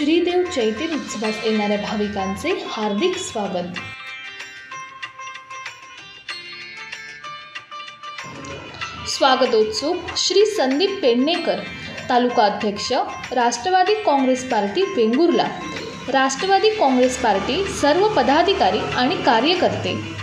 श्रीदेव चैत्र उत्सवास येणाऱ्या भाविकांचे हार्दिक स्वागत। स्वागतोत्सुक श्री संदीप पेडणेकर, तालुका अध्यक्ष, राष्ट्रवादी काँग्रेस पार्टी वेंगुर्ला। राष्ट्रवादी काँग्रेस पार्टी सर्व पदाधिकारी आणि कार्यकर्ते।